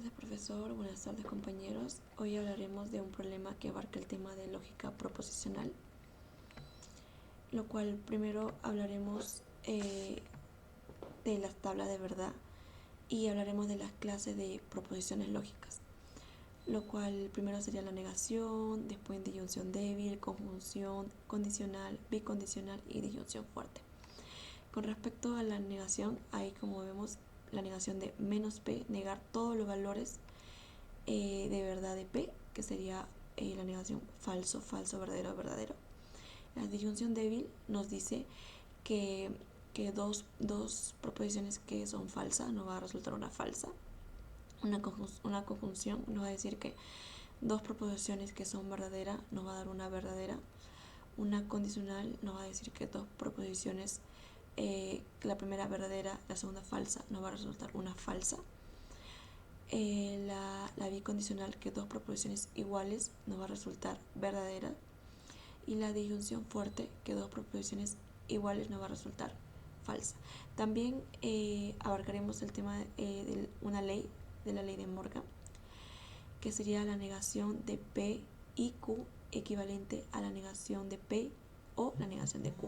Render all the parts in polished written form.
tardes, profesor. Buenas tardes, compañeros. Hoy hablaremos de un problema que abarca el tema de lógica proposicional, lo cual primero hablaremos de las tablas de verdad y hablaremos de las clases de proposiciones lógicas, lo cual primero sería la negación, después disyunción débil, conjunción, condicional, bicondicional y disyunción fuerte. Con respecto a la negación, ahí como vemos la negación de menos p, negar todos los valores de verdad de P, que sería la negación falso, falso, verdadero, verdadero. La disyunción débil nos dice que dos proposiciones que son falsas nos va a resultar una falsa. Una conjunción nos va a decir que dos proposiciones que son verdaderas nos va a dar una verdadera. Una condicional nos va a decir que dos proposiciones, la primera verdadera, la segunda falsa, nos va a resultar una falsa. La bicondicional, que dos proposiciones iguales nos va a resultar verdadera, y la disyunción fuerte, que dos proposiciones iguales nos va a resultar falsa. También abarcaremos el tema de una ley, de la ley de Morgan, que sería la negación de P y Q equivalente a la negación de P o la negación de Q.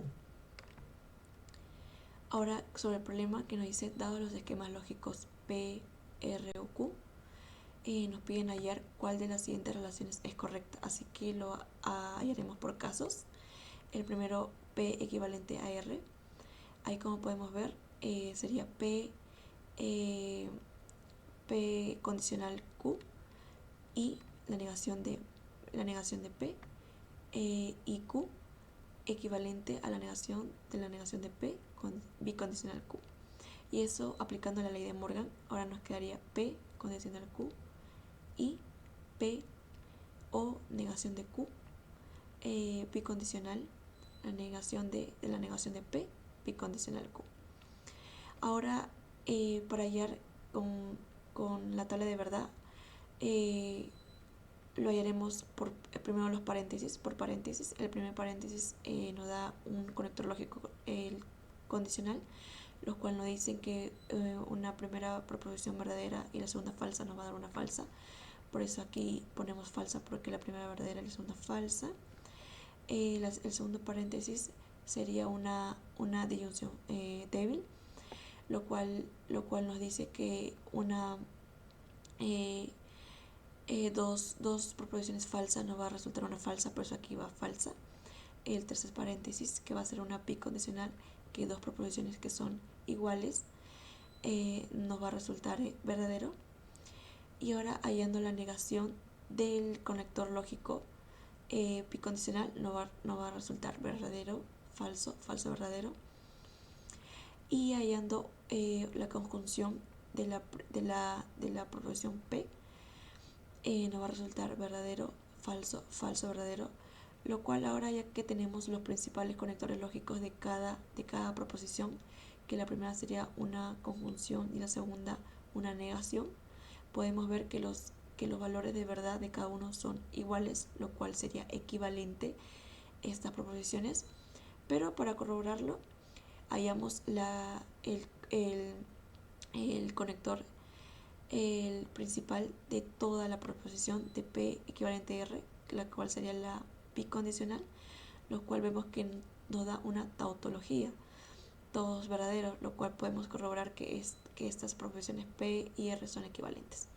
Ahora, sobre el problema que nos dice, dado los esquemas lógicos P, R o Q, nos piden hallar cuál de las siguientes relaciones es correcta, así que lo hallaremos por casos. El primero, P equivalente a R. Ahí, como podemos ver, sería P condicional Q y la negación de P, y Q equivalente a la negación de P con bicondicional Q. Y eso, aplicando la ley de Morgan, ahora nos quedaría P condicional Q y P o negación de Q bicondicional, la negación de la negación de P bicondicional Q. Ahora, para hallar con la tabla de verdad, lo hallaremos por primero los paréntesis. Por paréntesis, el primer paréntesis nos da un conector lógico, el condicional, los cuales nos dicen que una primera proposición verdadera y la segunda falsa nos va a dar una falsa. Por eso aquí ponemos falsa, porque la primera verdadera y la segunda falsa. El segundo paréntesis sería una disyunción débil, lo cual nos dice que dos proposiciones falsas nos va a resultar una falsa, por eso aquí va falsa. El tercer paréntesis, que va a ser una bicondicional, que dos proposiciones que son iguales nos va a resultar verdadero. Y ahora, hallando la negación del conector lógico bicondicional, no va a resultar verdadero, falso, falso, verdadero. Y hallando la conjunción de la proposición P, nos va a resultar verdadero, falso, falso, verdadero. Lo cual, ahora, ya que tenemos los principales conectores lógicos de cada proposición, que la primera sería una conjunción y la segunda una negación, podemos ver que los valores de verdad de cada uno son iguales, lo cual sería equivalente a estas proposiciones. Pero para corroborarlo, hallamos el conector, el principal de toda la proposición de P equivalente a R, la cual sería la bicondicional, lo cual vemos que nos da una tautología, todos verdaderos, lo cual podemos corroborar que estas proposiciones P y R son equivalentes.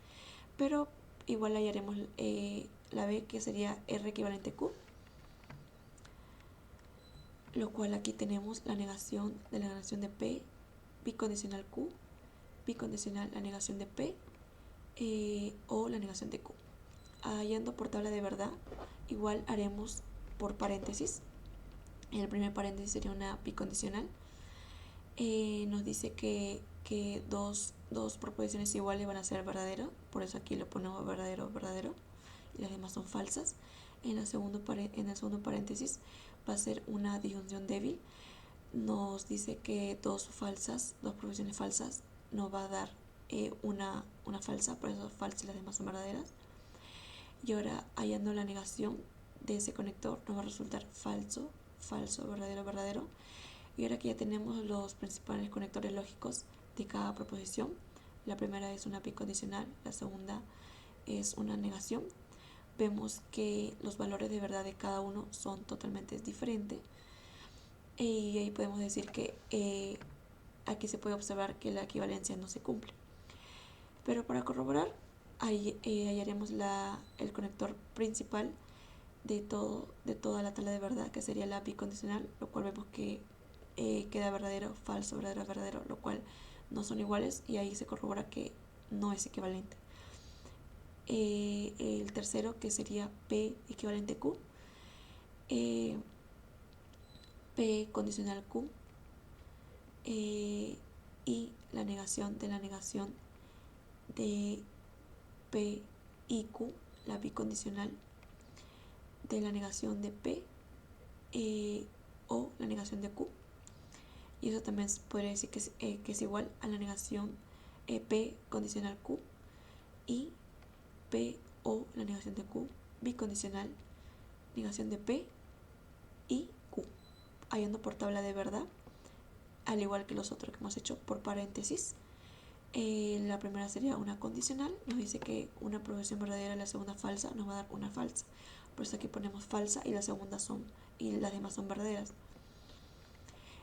Pero igual hallaremos la B, que sería R equivalente a Q, lo cual aquí tenemos la negación de la negación de P, bicondicional Q, bicondicional la negación de P o la negación de Q. Hallando por tabla de verdad, igual haremos por paréntesis. El primer paréntesis sería una bicondicional. Nos dice que dos proposiciones iguales van a ser verdaderas, por eso aquí lo ponemos verdadero, verdadero, y las demás son falsas. En el segundo paréntesis va a ser una disyunción débil. Nos dice que dos proposiciones falsas nos va a dar una falsa, por eso falsa y las demás son verdaderas. Y ahora, hallando la negación de ese conector, nos va a resultar falso, falso, verdadero, verdadero. Y ahora que ya tenemos los principales conectores lógicos de cada proposición, la primera es una bicondicional, la segunda es una negación, vemos que los valores de verdad de cada uno son totalmente diferentes y ahí podemos decir que aquí se puede observar que la equivalencia no se cumple. Pero para corroborar, hallaremos el conector principal de toda la tabla de verdad, que sería la bicondicional, lo cual vemos que queda verdadero, falso, verdadero, verdadero, lo cual no son iguales y ahí se corrobora que no es equivalente. El tercero, que sería P equivalente Q, P condicional Q, y la negación de P y Q, la bicondicional de la negación de P o la negación de Q. Y eso también podría decir que es igual a la negación P condicional Q y P o la negación de Q bicondicional negación de P y Q, hallando por tabla de verdad, al igual que los otros que hemos hecho por paréntesis. La primera sería una condicional, nos dice que una proposición verdadera y la segunda falsa, nos va a dar una falsa, por eso aquí ponemos falsa y las demás son verdaderas.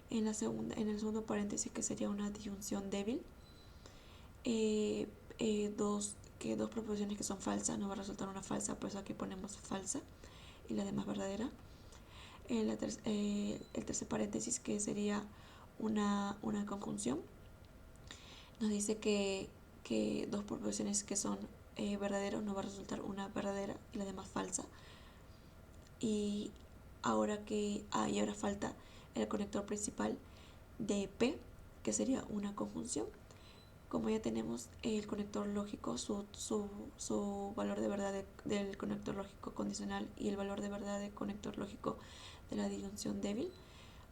En el segundo paréntesis, que sería una disyunción débil, dos proposiciones que son falsas, nos va a resultar una falsa, por eso aquí ponemos falsa y la demás verdadera. El tercer paréntesis, que sería una conjunción, nos dice que dos proposiciones que son verdaderos nos va a resultar una verdadera y la demás falsa. Y ahora falta el conector principal de P, que sería una conjunción. Como ya tenemos el conector lógico, su valor de verdad del conector lógico condicional y el valor de verdad del conector lógico de la disyunción débil,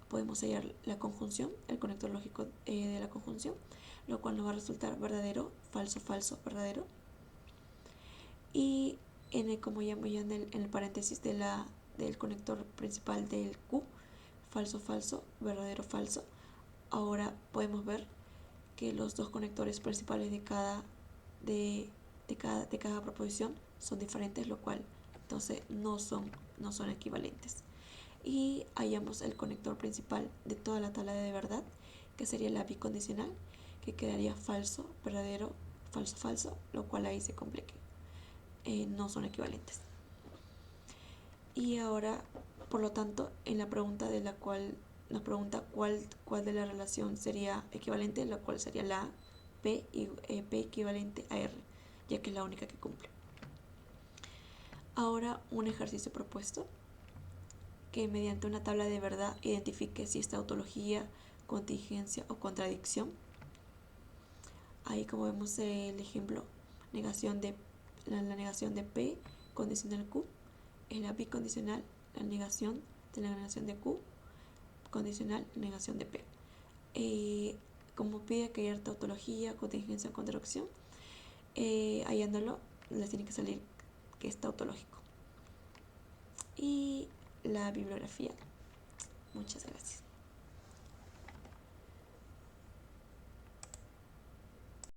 podemos hallar la conjunción, el conector lógico de la conjunción, lo cual nos va a resultar verdadero, falso, falso, verdadero. Y como ya en el paréntesis del conector principal del Q, falso, falso, verdadero, falso, ahora podemos ver que los dos conectores principales de cada proposición son diferentes, lo cual entonces no son equivalentes. Y hallamos el conector principal de toda la tabla de verdad, que sería la bicondicional, que quedaría falso, verdadero, falso, falso, lo cual ahí se complica. No son equivalentes. Y ahora, por lo tanto, en la pregunta de la cual nos pregunta cuál de la relación sería equivalente, la cual sería la P equivalente a R, ya que es la única que cumple. Ahora un ejercicio propuesto, que mediante una tabla de verdad identifique si es tautología, contingencia o contradicción. Ahí, como vemos el ejemplo, la negación de P condicional Q es la bicondicional, la negación de la negación de Q condicional, negación de P. Como pide que haya tautología, contingencia o contradicción, hallándolo les tiene que salir que es tautológico. Y la bibliografía. Muchas gracias.